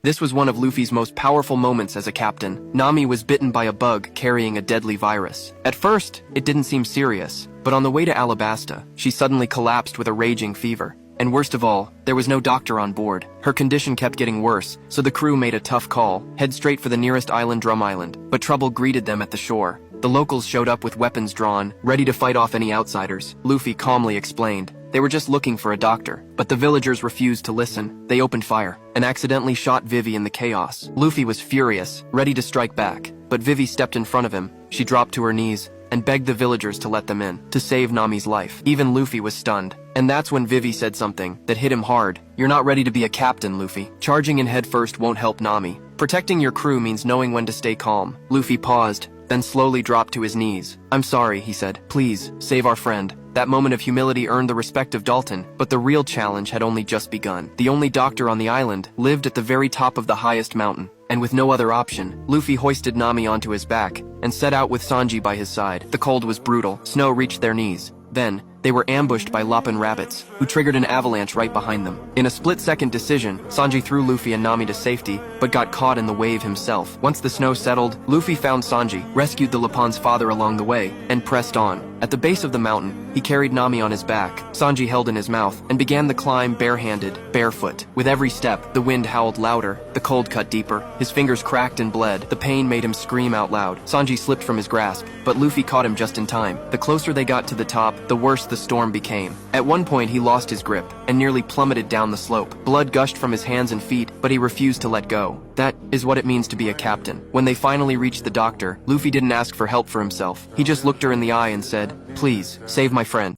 This was one of Luffy's most powerful moments as a captain. Nami was bitten by a bug carrying a deadly virus. At first, it didn't seem serious, but on the way to Alabasta, she suddenly collapsed with a raging fever. And worst of all, there was no doctor on board. Her condition kept getting worse, so the crew made a tough call: head straight for the nearest island, Drum Island. But trouble greeted them at the shore. The locals showed up with weapons drawn, ready to fight off any outsiders. Luffy calmly explained they were just looking for a doctor, but the villagers refused to listen. They opened fire and accidentally shot Vivi in the chaos. Luffy was furious, ready to strike back, but Vivi stepped in front of him. She dropped to her knees and begged the villagers to let them in, to save Nami's life. Even Luffy was stunned, and that's when Vivi said something that hit him hard. "You're not ready to be a captain, Luffy. Charging in head first won't help Nami. Protecting your crew means knowing when to stay calm." Luffy paused, then slowly dropped to his knees. "I'm sorry," he said. "Please, save our friend." That moment of humility earned the respect of Dalton, but the real challenge had only just begun. The only doctor on the island lived at the very top of the highest mountain, and with no other option, Luffy hoisted Nami onto his back and set out with Sanji by his side. The cold was brutal. Snow reached their knees. Then, they were ambushed by Lopin rabbits, who triggered an avalanche right behind them. In a split-second decision, Sanji threw Luffy and Nami to safety, but got caught in the wave himself. Once the snow settled, Luffy found Sanji, rescued the Lupin's father along the way, and pressed on. At the base of the mountain, he carried Nami on his back, Sanji held in his mouth, and began the climb barehanded, barefoot. With every step, the wind howled louder, the cold cut deeper, his fingers cracked and bled, the pain made him scream out loud. Sanji slipped from his grasp, but Luffy caught him just in time. The closer they got to the top, the worse the storm became. At one point he lost his grip, and nearly plummeted down the slope. Blood gushed from his hands and feet, but he refused to let go. That is what it means to be a captain. When they finally reached the doctor, Luffy didn't ask for help for himself. He just looked her in the eye and said, "Please, save my friend."